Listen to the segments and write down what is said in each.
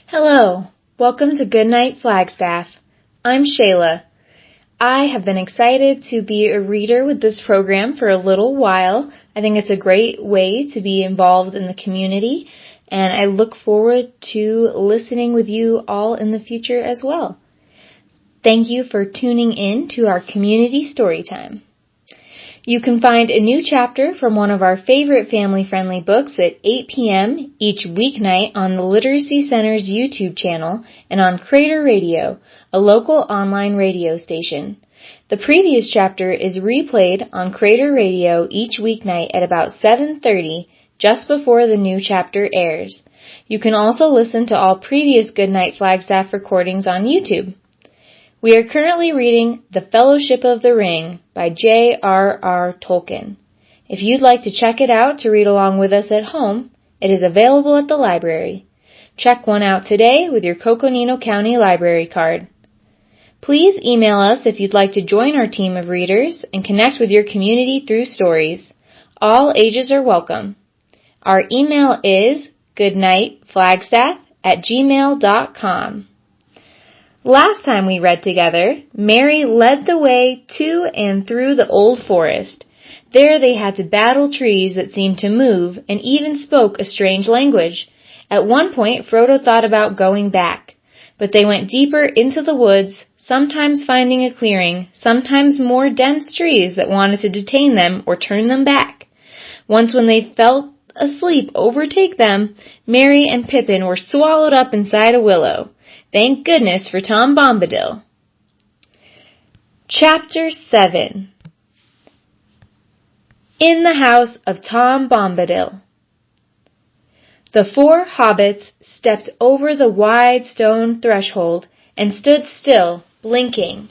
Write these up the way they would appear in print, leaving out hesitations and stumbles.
Hello, welcome to Goodnight Flagstaff. I'm Shayla. I have been excited to be a reader with this program for a little while. I think it's a great way to be involved in the community, and I look forward to listening with you all in the future as well. Thank you for tuning in to our community story time. You can find a new chapter from one of our favorite family-friendly books at 8 p.m. each weeknight on the Literacy Center's YouTube channel and on Crater Radio, a local online radio station. The previous chapter is replayed on Crater Radio each weeknight at about 7:30, just before the new chapter airs. You can also listen to all previous Goodnight Flagstaff recordings on YouTube. We are currently reading The Fellowship of the Ring by J.R.R. Tolkein. If you'd like to check it out to read along with us at home, it is available at the library. Check one out today with your Coconino County Library card. Please email us if you'd like to join our team of readers and connect with your community through stories. All ages are welcome. Our email is goodnightflagstaff@gmail.com. Last time we read together, Mary led the way to and through the old forest. There they had to battle trees that seemed to move and even spoke a strange language. At one point, Frodo thought about going back, but they went deeper into the woods, sometimes finding a clearing, sometimes more dense trees that wanted to detain them or turn them back. Once when they felt a sleep overtake them, Merry and Pippin were swallowed up inside a willow. Thank goodness for Tom Bombadil. Chapter 7. In the House of Tom Bombadil. The four hobbits stepped over the wide stone threshold and stood still, blinking.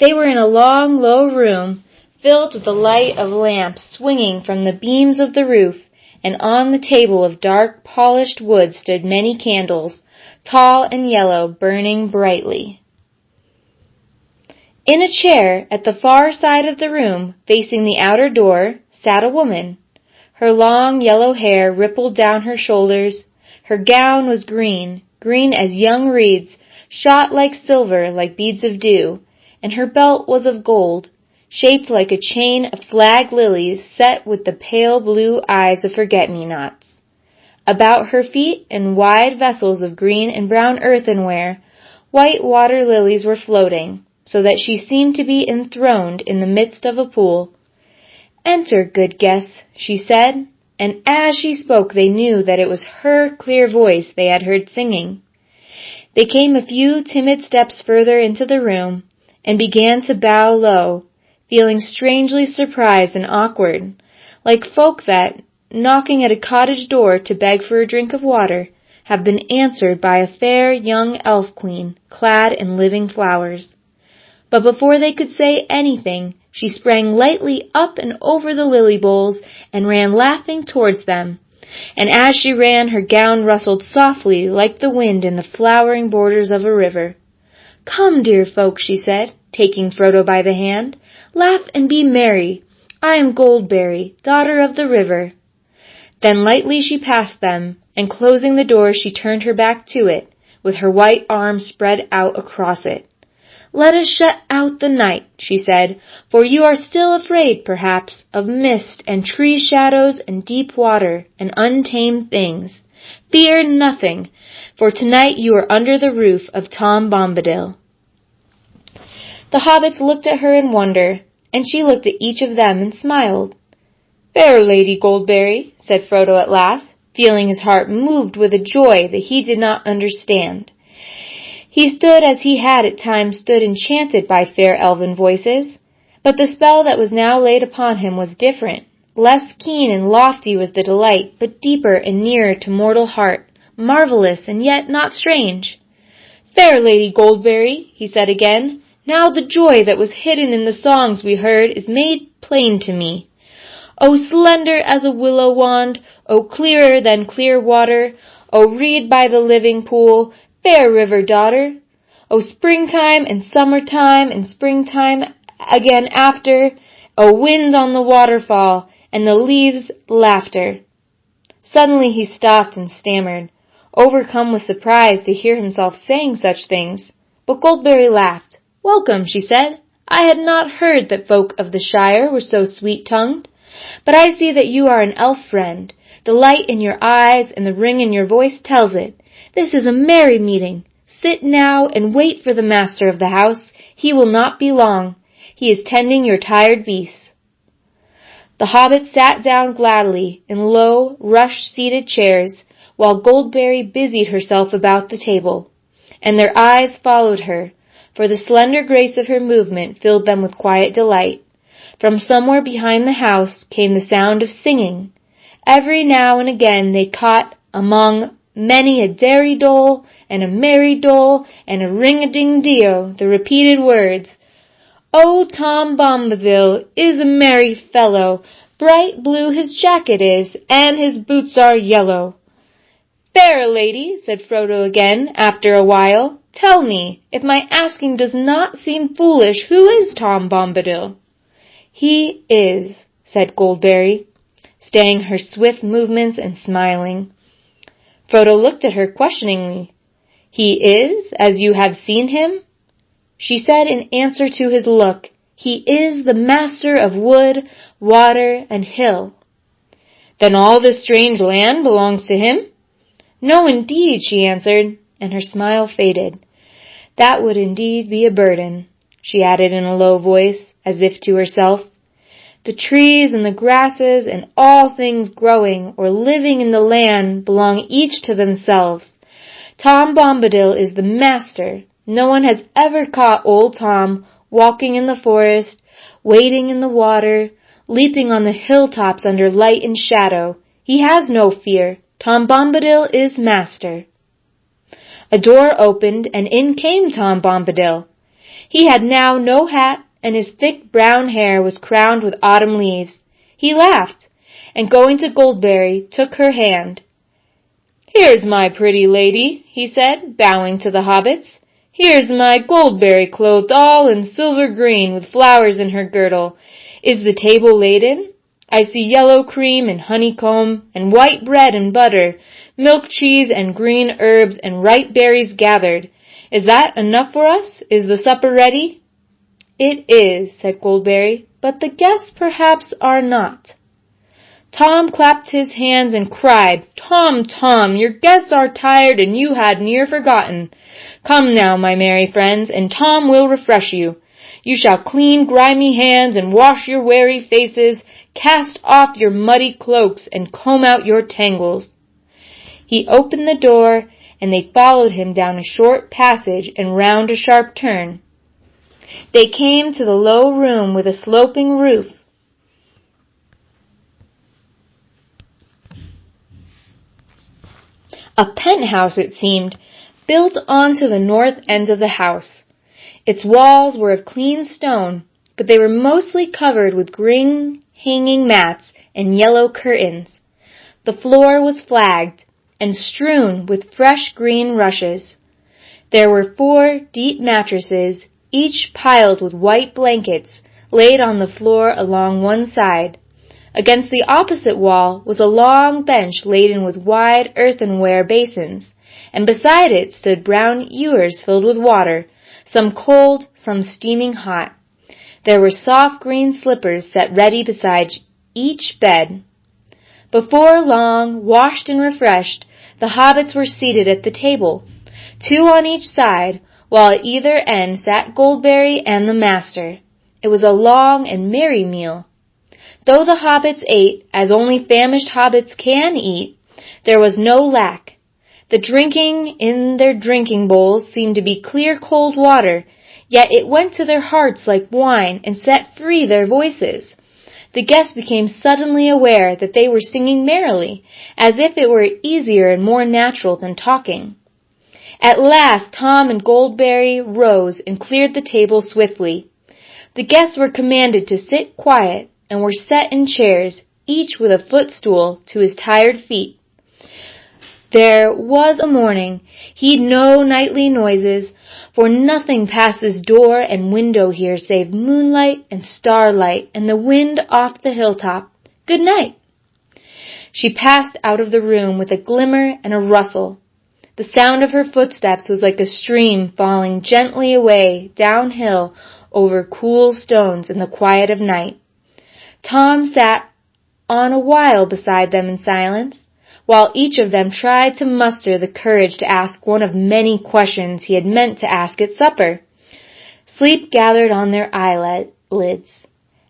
They were in a long, low room filled with the light of lamps swinging from the beams of the roof, and on the table of dark, polished wood stood many candles, tall and yellow, burning brightly. In a chair at the far side of the room, facing the outer door, sat a woman. Her long yellow hair rippled down her shoulders. Her gown was green, green as young reeds, shot like silver, like beads of dew, and her belt was of gold, shaped like a chain of flag lilies set with the pale blue eyes of forget-me-nots. About her feet, in wide vessels of green and brown earthenware, white water lilies were floating, so that she seemed to be enthroned in the midst of a pool. "Enter, good guests," she said, and as she spoke they knew that it was her clear voice they had heard singing. They came a few timid steps further into the room, and began to bow low, feeling strangely surprised and awkward, like folk that, knocking at a cottage door to beg for a drink of water, have been answered by a fair young elf queen clad in living flowers. But before they could say anything, she sprang lightly up and over the lily bowls and ran laughing towards them, and as she ran her gown rustled softly like the wind in the flowering borders of a river. "Come, dear folk," she said, taking Frodo by the hand, "laugh and be merry. I am Goldberry, daughter of the river." Then lightly she passed them, and closing the door she turned her back to it, with her white arms spread out across it. "Let us shut out the night," she said, "for you are still afraid, perhaps, of mist and tree shadows and deep water and untamed things. Fear nothing, for tonight you are under the roof of Tom Bombadil." The hobbits looked at her in wonder, and she looked at each of them and smiled. "Fair Lady Goldberry," said Frodo at last, feeling his heart moved with a joy that he did not understand. He stood as he had at times stood enchanted by fair elven voices, but the spell that was now laid upon him was different. Less keen and lofty was the delight, but deeper and nearer to mortal heart, marvelous and yet not strange. "Fair Lady Goldberry," he said again, "now the joy that was hidden in the songs we heard is made plain to me. O slender as a willow wand, O clearer than clear water, O reed by the living pool, fair river daughter, O springtime and summertime and springtime again after, O wind on the waterfall and the leaves' laughter." Suddenly he stopped and stammered, overcome with surprise to hear himself saying such things. But Goldberry laughed. "Welcome," she said. "I had not heard that folk of the Shire were so sweet-tongued. But I see that you are an elf friend. The light in your eyes and the ring in your voice tells it. This is a merry meeting. Sit now and wait for the master of the house. He will not be long. He is tending your tired beasts." The hobbits sat down gladly in low, rush-seated chairs, while Goldberry busied herself about the table, and their eyes followed her, for the slender grace of her movement filled them with quiet delight. From somewhere behind the house came the sound of singing. Every now and again they caught, among many a derry-dole, and a merry-dole, and a ring-a-ding-dio, the repeated words, "Oh, Tom Bombadil is a merry fellow, bright blue his jacket is, and his boots are yellow." "Fair lady," said Frodo again, after a while, "tell me, if my asking does not seem foolish, who is Tom Bombadil?" "He is," said Goldberry, staying her swift movements and smiling. Frodo looked at her questioningly. "He is, as you have seen him?" She said in answer to his look, "He is the master of wood, water, and hill." "Then all this strange land belongs to him?" "No, indeed," she answered, and her smile faded. "That would indeed be a burden," she added in a low voice, as if to herself. "The trees and the grasses and all things growing or living in the land belong each to themselves. Tom Bombadil is the master. No one has ever caught old Tom walking in the forest, wading in the water, leaping on the hilltops under light and shadow. He has no fear. Tom Bombadil is master." A door opened, and in came Tom Bombadil. He had now no hat, and his thick brown hair was crowned with autumn leaves. He laughed, and going to Goldberry, took her hand. "Here's my pretty lady," he said, bowing to the hobbits. "Here's my Goldberry clothed all in silver green, with flowers in her girdle. Is the table laden? I see yellow cream and honeycomb, and white bread and butter, milk cheese and green herbs and ripe berries gathered. Is that enough for us? Is the supper ready?" "It is," said Goldberry, "but the guests perhaps are not." Tom clapped his hands and cried, "Tom, Tom, your guests are tired and you had near forgotten. Come now, my merry friends, and Tom will refresh you. You shall clean grimy hands and wash your weary faces, cast off your muddy cloaks and comb out your tangles." He opened the door, and they followed him down a short passage and round a sharp turn. They came to the low room with a sloping roof. A penthouse, it seemed, built onto the north end of the house. Its walls were of clean stone, but they were mostly covered with green hanging mats and yellow curtains. The floor was flagged and strewn with fresh green rushes. There were 4 deep mattresses, each piled with white blankets, laid on the floor along one side. Against the opposite wall was a long bench laden with wide earthenware basins, and beside it stood brown ewers filled with water, some cold, some steaming hot. There were soft green slippers set ready beside each bed. Before long, washed and refreshed, the hobbits were seated at the table, 2 on each side, while at either end sat Goldberry and the master. It was a long and merry meal. Though the hobbits ate, as only famished hobbits can eat, there was no lack. The drinking in their drinking bowls seemed to be clear cold water, yet it went to their hearts like wine and set free their voices. The guests became suddenly aware that they were singing merrily, as if it were easier and more natural than talking. At last Tom and Goldberry rose and cleared the table swiftly. The guests were commanded to sit quiet, and were set in chairs, each with a footstool to his tired feet. There was a morning, heed no nightly noises, for nothing passes door and window here save moonlight and starlight and the wind off the hilltop. Good night. She passed out of the room with a glimmer and a rustle. The sound of her footsteps was like a stream falling gently away downhill over cool stones in the quiet of night. Tom sat on a while beside them in silence, while each of them tried to muster the courage to ask one of many questions he had meant to ask at supper. Sleep gathered on their eyelids.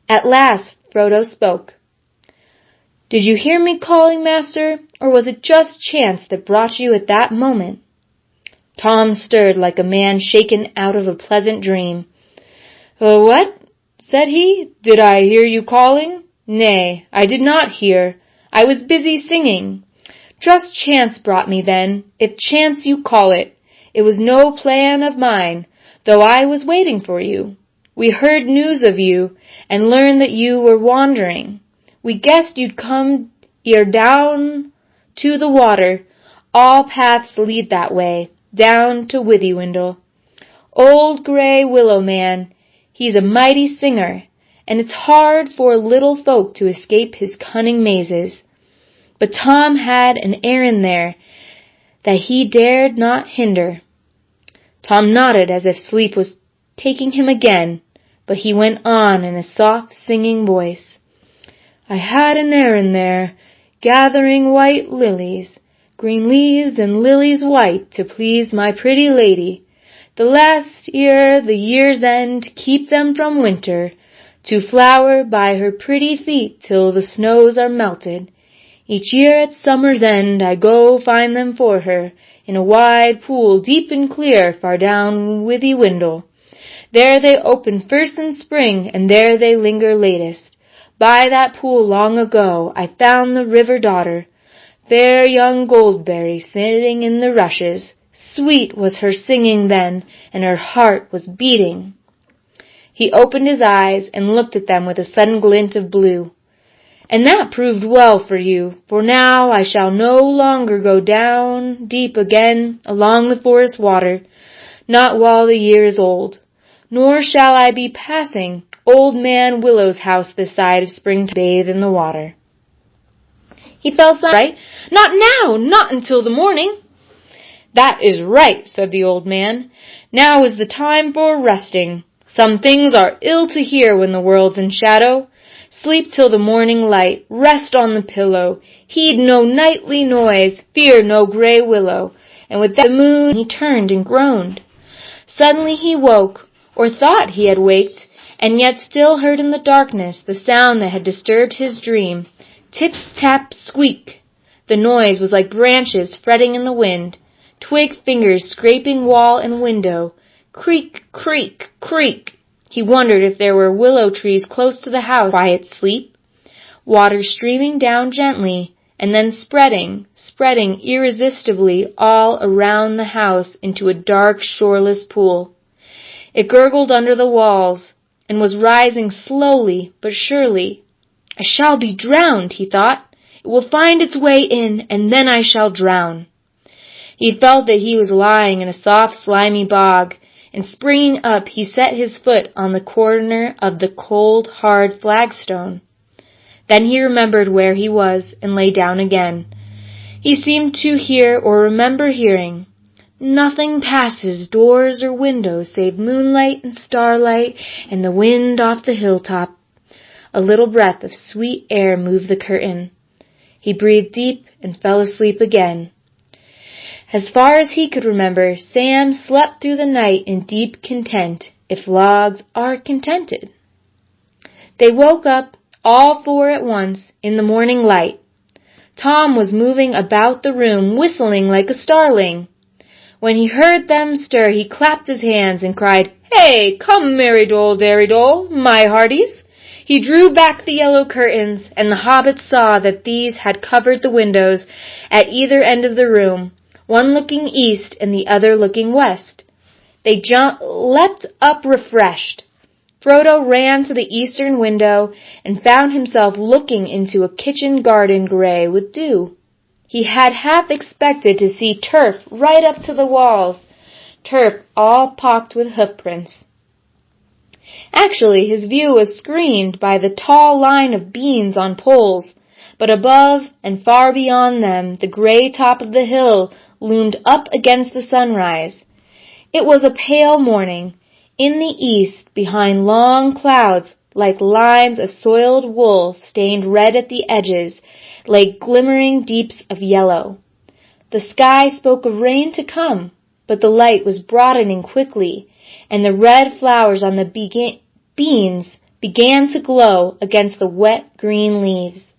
At last Frodo spoke. "Did you hear me calling, Master, or was it just chance that brought you at that moment?" Tom stirred like a man shaken out of a pleasant dream. "What?" said he. "Did I hear you calling? Nay, I did not hear. I was busy singing. Just chance brought me then, if chance you call it. It was no plan of mine, though I was waiting for you. We heard news of you, and learned that you were wandering. We guessed you'd come ere down to the water. All paths lead that way, down to Withywindle. Old Grey Willow Man, he's a mighty singer, and it's hard for little folk to escape his cunning mazes. But Tom had an errand there that he dared not hinder." Tom nodded as if sleep was taking him again, but he went on in a soft singing voice. "I had an errand there, gathering white lilies, green leaves and lilies white, to please my pretty lady, the last ere the year's end, to keep them from winter, to flower by her pretty feet till the snows are melted. Each year at summer's end I go find them for her, in a wide pool deep and clear, far down Withywindle. There they open first in spring, and there they linger latest. By that pool long ago I found the river daughter, fair young Goldberry, sitting in the rushes. Sweet was her singing then, and her heart was beating." He opened his eyes and looked at them with a sudden glint of blue. "And that proved well for you, for now I shall no longer go down deep again along the forest water, not while the year is old. Nor shall I be passing Old Man Willow's house this side of spring to bathe in the water." He fell silent. "Right? Not now, not until the morning." "That is right," said the old man. "Now is the time for resting. Some things are ill to hear when the world's in shadow. Sleep till the morning light, rest on the pillow, heed no nightly noise, fear no grey willow." And with that the moon he turned and groaned. Suddenly he woke, or thought he had waked, and yet still heard in the darkness the sound that had disturbed his dream. Tip-tap, squeak. The noise was like branches fretting in the wind, twig fingers scraping wall and window. Creak, creak, creak. He wondered if there were willow trees close to the house. Quiet sleep. Water streaming down gently, and then spreading irresistibly all around the house into a dark, shoreless pool. It gurgled under the walls, and was rising slowly but surely. "I shall be drowned," he thought. "It will find its way in, and then I shall drown." He felt that he was lying in a soft, slimy bog, and springing up he set his foot on the corner of the cold, hard flagstone. Then he remembered where he was, and lay down again. He seemed to hear or remember hearing. "Nothing passes doors or windows save moonlight and starlight and the wind off the hilltop." A little breath of sweet air moved the curtain. He breathed deep and fell asleep again. As far as he could remember, Sam slept through the night in deep content, if logs are contented. They woke up, all four at once, in the morning light. Tom was moving about the room, whistling like a starling. When he heard them stir, he clapped his hands and cried, "Hey, come, merry dole, dairy dole, my hearties!" He drew back the yellow curtains, and the hobbits saw that these had covered the windows at either end of the room, one looking east and the other looking west. They leapt up refreshed. Frodo ran to the eastern window and found himself looking into a kitchen garden gray with dew. He had half expected to see turf right up to the walls, turf all pocked with hoofprints. Actually, his view was screened by the tall line of beans on poles, but above and far beyond them the gray top of the hill loomed up against the sunrise. It was a pale morning. In the east, behind long clouds, like lines of soiled wool stained red at the edges, lay glimmering deeps of yellow. The sky spoke of rain to come, but the light was broadening quickly, and the red flowers on the beans began to glow against the wet green leaves.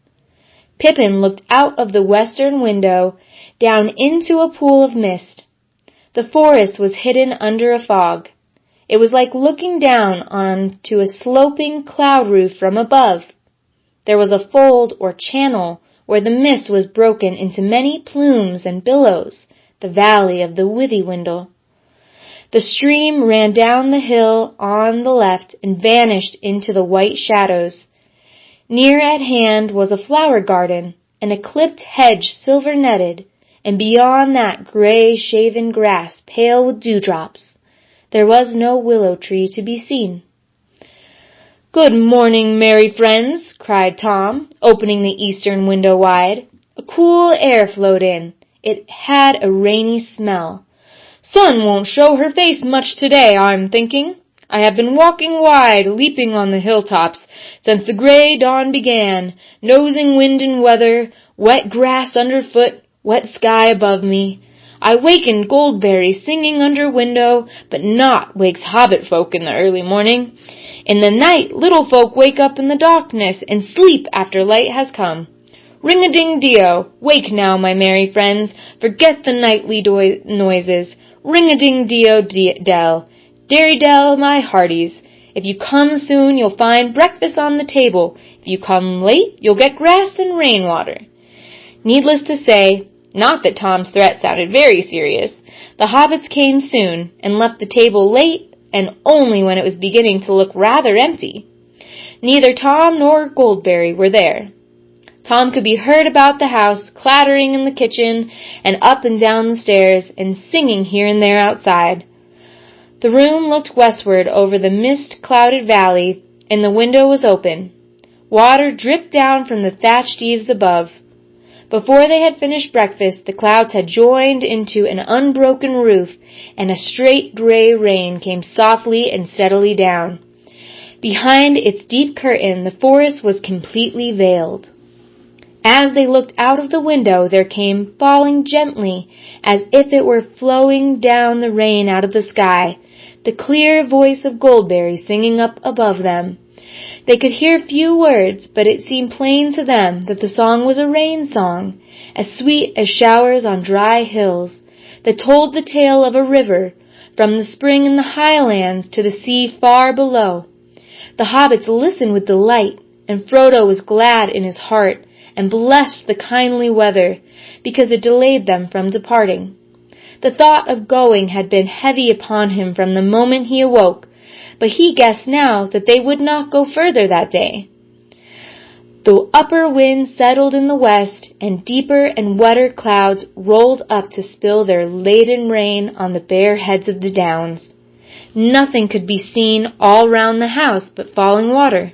Pippin looked out of the western window down into a pool of mist. The forest was hidden under a fog. It was like looking down onto a sloping cloud roof from above. There was a fold or channel where the mist was broken into many plumes and billows, the valley of the Withy-Windle. The stream ran down the hill on the left and vanished into the white shadows. Near at hand was a flower garden and a clipped hedge silver-netted, and beyond that gray shaven grass pale with dewdrops. There was no willow tree to be seen. "Good morning, merry friends," cried Tom, opening the eastern window wide. A cool air flowed in. It had a rainy smell. "Sun won't show her face much today, I'm thinking. I have been walking wide, leaping on the hilltops, since the gray dawn began, nosing wind and weather, wet grass underfoot, wet sky above me. I wakened Goldberry singing under window, but not wakes hobbit folk in the early morning. In the night, little folk wake up in the darkness and sleep after light has come. Ring-a-ding-dio, wake now, my merry friends, forget the nightly noises. Ring-a-ding-dio-dell, derry-dell, my hearties. If you come soon, you'll find breakfast on the table. If you come late, you'll get grass and rainwater." Needless to say, not that Tom's threat sounded very serious, the hobbits came soon and left the table late and only when it was beginning to look rather empty. Neither Tom nor Goldberry were there. Tom could be heard about the house, clattering in the kitchen and up and down the stairs, and singing here and there outside. The room looked westward over the mist-clouded valley, and the window was open. Water dripped down from the thatched eaves above. Before they had finished breakfast, the clouds had joined into an unbroken roof, and a straight gray rain came softly and steadily down. Behind its deep curtain, the forest was completely veiled. As they looked out of the window, there came, falling gently, as if it were flowing down the rain out of the sky, the clear voice of Goldberry singing up above them. They could hear few words, but it seemed plain to them that the song was a rain song, as sweet as showers on dry hills, that told the tale of a river, from the spring in the highlands to the sea far below. The hobbits listened with delight, and Frodo was glad in his heart, and blessed the kindly weather, because it delayed them from departing. The thought of going had been heavy upon him from the moment he awoke, but he guessed now that they would not go further that day. The upper wind settled in the west, and deeper and wetter clouds rolled up to spill their laden rain on the bare heads of the downs. Nothing could be seen all round the house but falling water.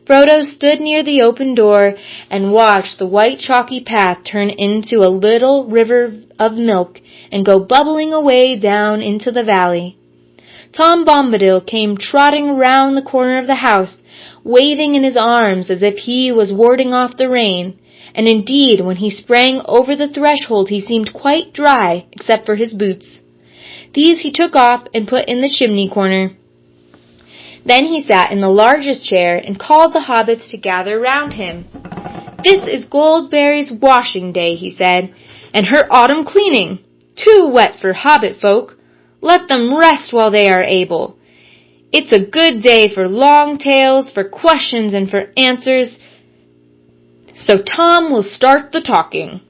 Frodo stood near the open door and watched the white chalky path turn into a little river of milk and go bubbling away down into the valley. Tom Bombadil came trotting around the corner of the house, waving in his arms as if he was warding off the rain, and indeed when he sprang over the threshold he seemed quite dry except for his boots. These he took off and put in the chimney corner. Then he sat in the largest chair and called the hobbits to gather round him. "This is Goldberry's washing day," he said, "and her autumn cleaning. Too wet for hobbit folk. Let them rest while they are able. It's a good day for long tales, for questions, and for answers. So Tom will start the talking."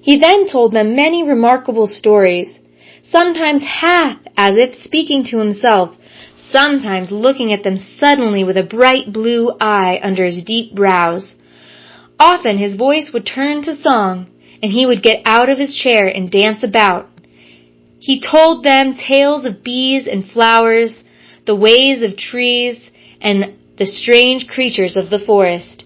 He then told them many remarkable stories, sometimes half as if speaking to himself, sometimes looking at them suddenly with a bright blue eye under his deep brows. Often his voice would turn to song, and he would get out of his chair and dance about. He told them tales of bees and flowers, the ways of trees, and the strange creatures of the forest.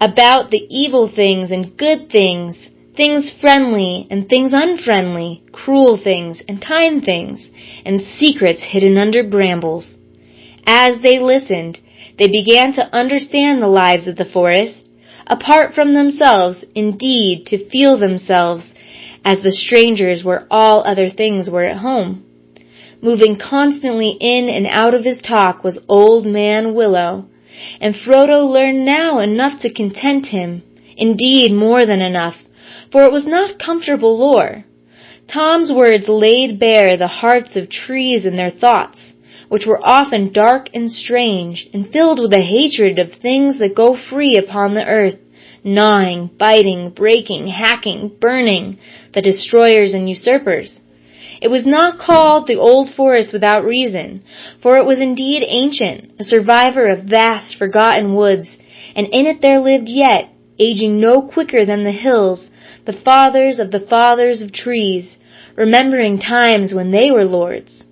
about the evil things and good things, things friendly and things unfriendly, cruel things and kind things, and secrets hidden under brambles. As they listened, they began to understand the lives of the forest, apart from themselves, indeed, to feel themselves as the strangers where all other things were at home. Moving constantly in and out of his talk was Old Man Willow, and Frodo learned now enough to content him, indeed more than enough, for it was not comfortable lore. Tom's words laid bare the hearts of trees and their thoughts, which were often dark and strange, and filled with a hatred of things that go free upon the earth, gnawing, biting, breaking, hacking, burning, the destroyers and usurpers. It was not called the Old Forest without reason, for it was indeed ancient, a survivor of vast, forgotten woods, and in it there lived yet, aging no quicker than the hills, the fathers of trees, remembering times when they were lords.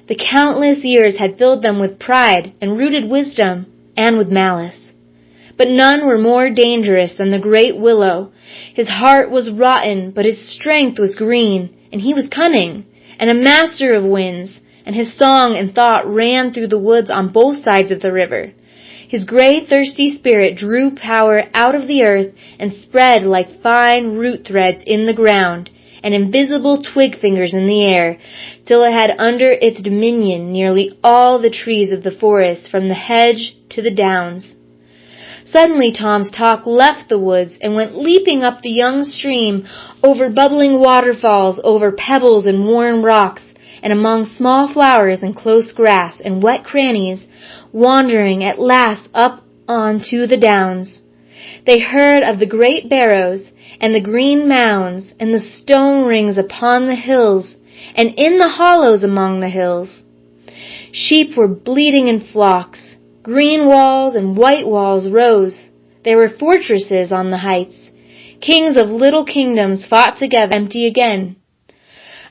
The countless years had filled them with pride and rooted wisdom and with malice. But none were more dangerous than the great willow. His heart was rotten, but his strength was green, and he was cunning, and a master of winds, and his song and thought ran through the woods on both sides of the river. His gray, thirsty spirit drew power out of the earth and spread like fine root threads in the ground, and invisible twig fingers in the air, till it had under its dominion nearly all the trees of the forest, from the hedge to the downs. Suddenly Tom's talk left the woods and went leaping up the young stream, over bubbling waterfalls, over pebbles and worn rocks, and among small flowers and close grass and wet crannies, wandering at last up on to the downs. They heard of the great barrows, and the green mounds, and the stone rings upon the hills, and in the hollows among the hills. Sheep were bleating in flocks. Green walls and white walls rose. There were fortresses on the heights. Kings of little kingdoms fought together, empty again.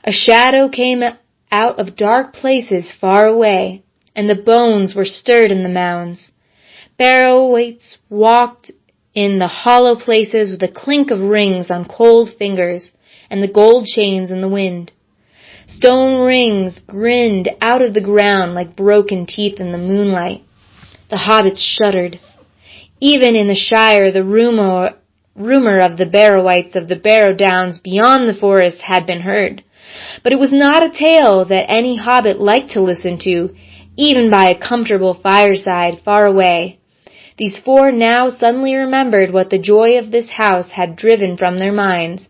A shadow came out of dark places far away, and the bones were stirred in the mounds. Barrow waits walked in the hollow places with the clink of rings on cold fingers, and the gold chains in the wind. Stone rings grinned out of the ground like broken teeth in the moonlight. The hobbits shuddered. Even in the Shire the rumor of the Barrowites of the Barrow Downs beyond the forest had been heard. But it was not a tale that any hobbit liked to listen to, even by a comfortable fireside far away. These four now suddenly remembered what the joy of this house had driven from their minds.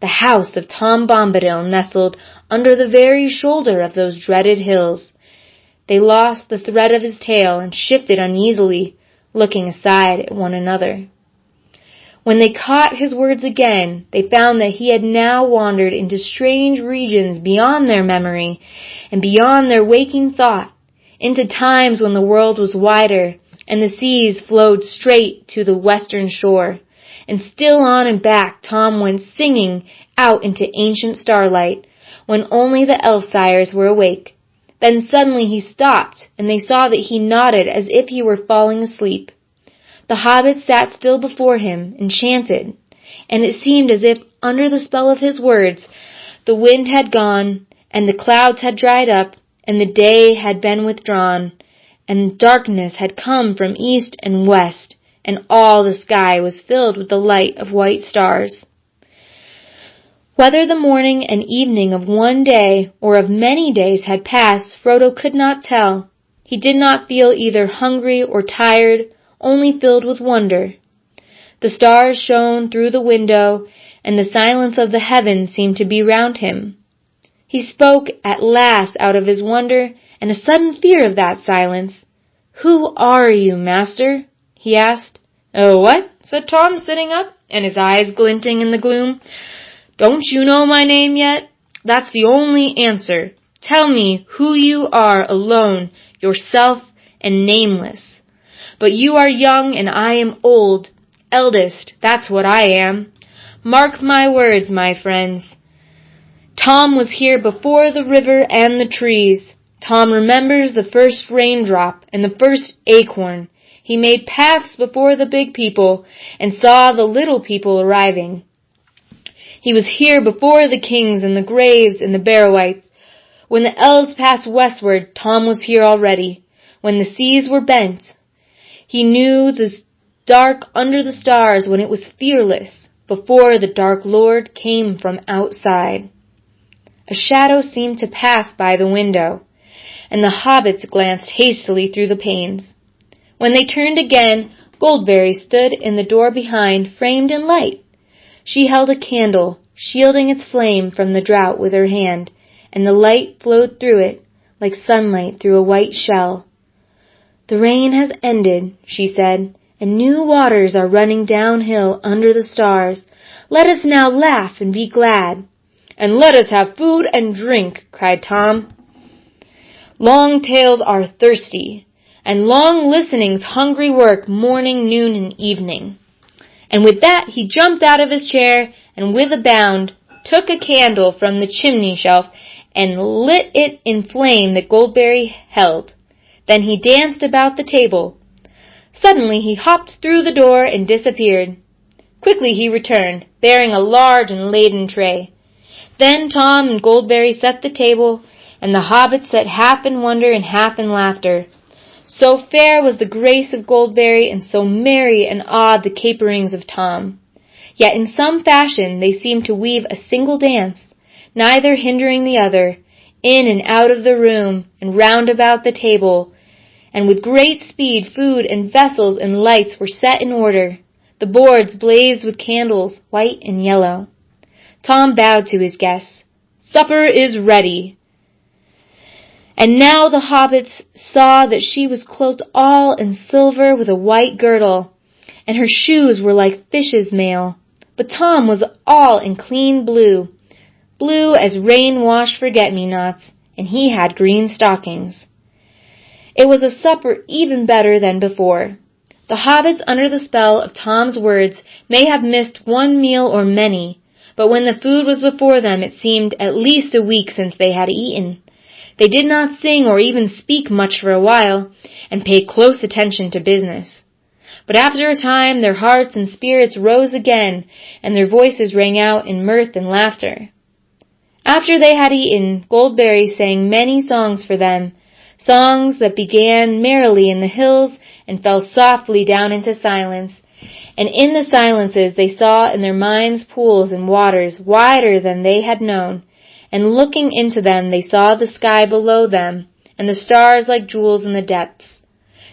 The house of Tom Bombadil nestled under the very shoulder of those dreaded hills. They lost the thread of his tale and shifted uneasily, looking aside at one another. When they caught his words again, they found that he had now wandered into strange regions beyond their memory and beyond their waking thought, into times when the world was wider and the seas flowed straight to the western shore. And still on and back Tom went singing out into ancient starlight, when only the elf-sires were awake. Then suddenly he stopped, and they saw that he nodded as if he were falling asleep. The hobbits sat still before him, enchanted, and it seemed as if, under the spell of his words, the wind had gone, and the clouds had dried up, and the day had been withdrawn, and darkness had come from east and west, and all the sky was filled with the light of white stars. Whether the morning and evening of one day or of many days had passed, Frodo could not tell. He did not feel either hungry or tired, only filled with wonder. The stars shone through the window, and the silence of the heavens seemed to be round him. He spoke at last out of his wonder and a sudden fear of that silence. "Who are you, master?" he asked. "Oh, what?" said Tom, sitting up, and his eyes glinting in the gloom. "Don't you know my name yet? That's the only answer. Tell me who you are alone, yourself and nameless. But you are young and I am old, eldest, that's what I am. Mark my words, my friends. Tom was here before the river and the trees. Tom remembers the first raindrop and the first acorn. He made paths before the big people and saw the little people arriving. He was here before the kings and the Graves and the Barrowites. When the elves passed westward, Tom was here already. When the seas were bent, he knew the dark under the stars when it was fearless, before the Dark Lord came from outside. A shadow seemed to pass by the window, and the hobbits glanced hastily through the panes. When they turned again, Goldberry stood in the door behind, framed in light. She held a candle, shielding its flame from the draught with her hand, and the light flowed through it like sunlight through a white shell. "The rain has ended," she said, "and new waters are running downhill under the stars. Let us now laugh and be glad." "And let us have food and drink," cried Tom. "Long tales are thirsty, and long listening's hungry work morning, noon, and evening." And with that he jumped out of his chair and with a bound took a candle from the chimney shelf and lit it in flame that Goldberry held. Then he danced about the table. Suddenly he hopped through the door and disappeared. Quickly he returned, bearing a large and laden tray. Then Tom and Goldberry set the table, and the hobbits sat half in wonder and half in laughter. So fair was the grace of Goldberry, and so merry and odd the caperings of Tom. Yet in some fashion they seemed to weave a single dance, neither hindering the other, in and out of the room, and round about the table, and with great speed food and vessels and lights were set in order. The boards blazed with candles, white and yellow. Tom bowed to his guests. "Supper is ready." And now the hobbits saw that she was cloaked all in silver with a white girdle, and her shoes were like fish's mail. But Tom was all in clean blue, blue as rain-washed forget-me-nots, and he had green stockings. It was a supper even better than before. The hobbits, under the spell of Tom's words, may have missed one meal or many, but when the food was before them it seemed at least a week since they had eaten. They did not sing or even speak much for a while, and paid close attention to business. But after a time their hearts and spirits rose again, and their voices rang out in mirth and laughter. After they had eaten, Goldberry sang many songs for them, songs that began merrily in the hills and fell softly down into silence, and in the silences they saw in their minds pools and waters wider than they had known, and looking into them they saw the sky below them, and the stars like jewels in the depths.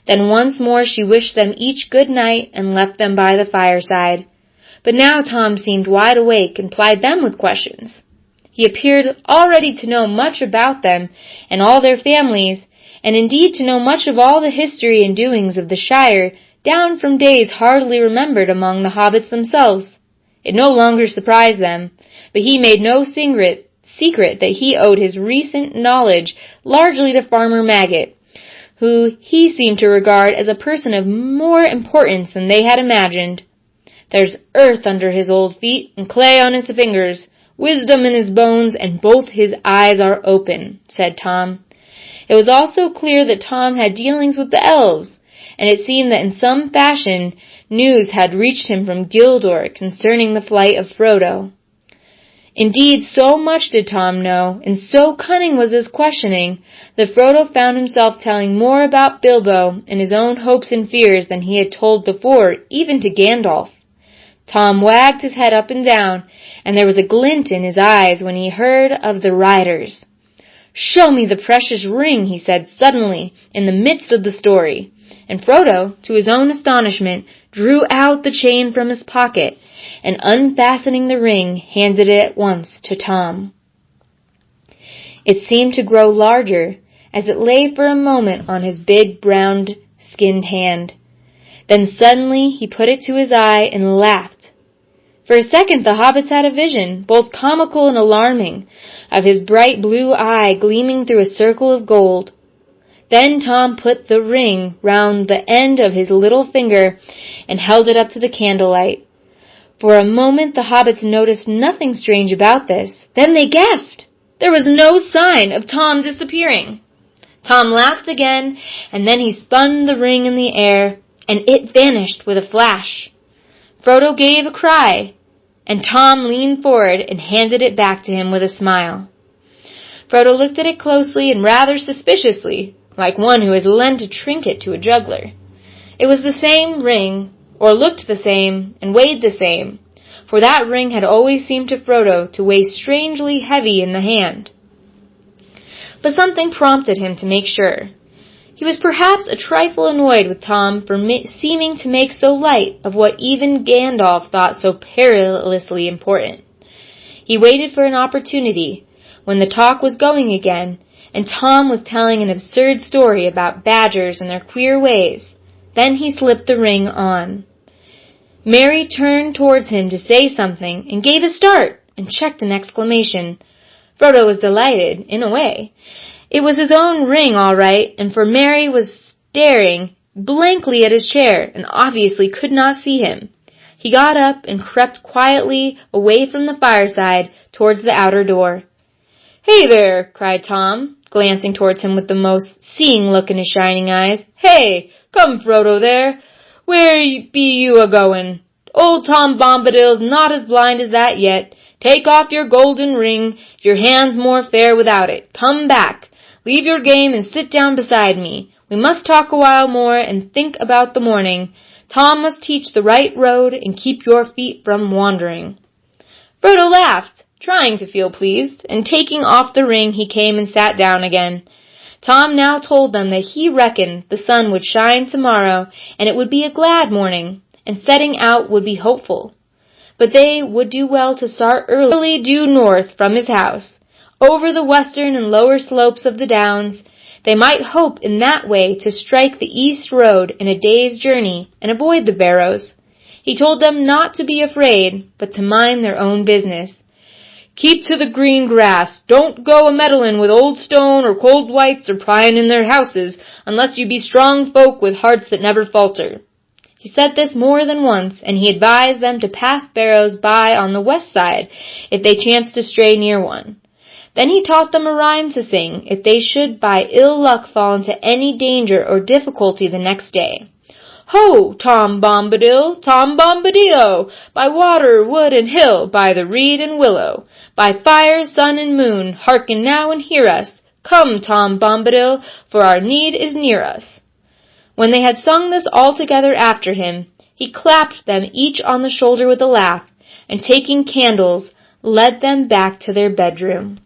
Then once more she wished them each good night and left them by the fireside. But now Tom seemed wide awake and plied them with questions. He appeared already to know much about them and all their families, and indeed to know much of all the history and doings of the Shire, down from days hardly remembered among the hobbits themselves. It no longer surprised them, but he made no secret that he owed his recent knowledge largely to Farmer Maggot, who he seemed to regard as a person of more importance than they had imagined. "There's earth under his old feet and clay on his fingers, wisdom in his bones, and both his eyes are open," said Tom. It was also clear that Tom had dealings with the elves, and it seemed that in some fashion news had reached him from Gildor concerning the flight of Frodo. Indeed, so much did Tom know, and so cunning was his questioning, that Frodo found himself telling more about Bilbo and his own hopes and fears than he had told before, even to Gandalf. Tom wagged his head up and down, and there was a glint in his eyes when he heard of the riders. "Show me the precious ring," he said suddenly, in the midst of the story, and Frodo, to his own astonishment, drew out the chain from his pocket, and unfastening the ring, handed it at once to Tom. It seemed to grow larger, as it lay for a moment on his big, brown-skinned hand. Then suddenly he put it to his eye and laughed. For a second the hobbits had a vision, both comical and alarming, of his bright blue eye gleaming through a circle of gold. Then Tom put the ring round the end of his little finger and held it up to the candlelight. For a moment the hobbits noticed nothing strange about this. Then they gasped. There was no sign of Tom disappearing. Tom laughed again, and then he spun the ring in the air, and it vanished with a flash. Frodo gave a cry, and Tom leaned forward and handed it back to him with a smile. Frodo looked at it closely and rather suspiciously, like one who has lent a trinket to a juggler. It was the same ring, or looked the same, and weighed the same, for that ring had always seemed to Frodo to weigh strangely heavy in the hand. But something prompted him to make sure. He was perhaps a trifle annoyed with Tom for seeming to make so light of what even Gandalf thought so perilously important. He waited for an opportunity, when the talk was going again, and Tom was telling an absurd story about badgers and their queer ways. Then he slipped the ring on. Merry turned towards him to say something, and gave a start, and checked an exclamation. Frodo was delighted, in a way. It was his own ring, all right, and for Merry was staring blankly at his chair, and obviously could not see him. He got up and crept quietly away from the fireside towards the outer door. "Hey there!" cried Tom, glancing towards him with the most seeing look in his shining eyes. "Hey! Come, Frodo, there! Where be you a-goin'? Old Tom Bombadil's not as blind as that yet. Take off your golden ring, your hand's more fair without it. Come back. Leave your game and sit down beside me. We must talk a while more and think about the morning. Tom must teach the right road and keep your feet from wandering." Frodo laughed, trying to feel pleased, and taking off the ring he came and sat down again. Tom now told them that he reckoned the sun would shine tomorrow, and it would be a glad morning, and setting out would be hopeful. But they would do well to start early due north from his house, over the western and lower slopes of the downs. They might hope in that way to strike the east road in a day's journey and avoid the barrows. He told them not to be afraid, but to mind their own business. "Keep to the green grass. Don't go a-meddlin' with old stone or cold whites or pryin' in their houses, unless you be strong folk with hearts that never falter." He said this more than once, and he advised them to pass barrows by on the west side if they chanced to stray near one. Then he taught them a rhyme to sing if they should by ill luck fall into any danger or difficulty the next day. "Ho, Tom Bombadil, Tom Bombadil, by water, wood, and hill, by the reed and willow, by fire, sun, and moon, hearken now and hear us. Come, Tom Bombadil, for our need is near us." When they had sung this all together after him, he clapped them each on the shoulder with a laugh, and taking candles, led them back to their bedroom.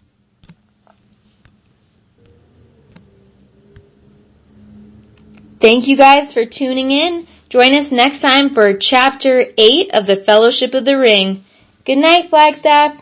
Thank you guys for tuning in. Join us next time for Chapter 8 of the Fellowship of the Ring. Good night, Flagstaff.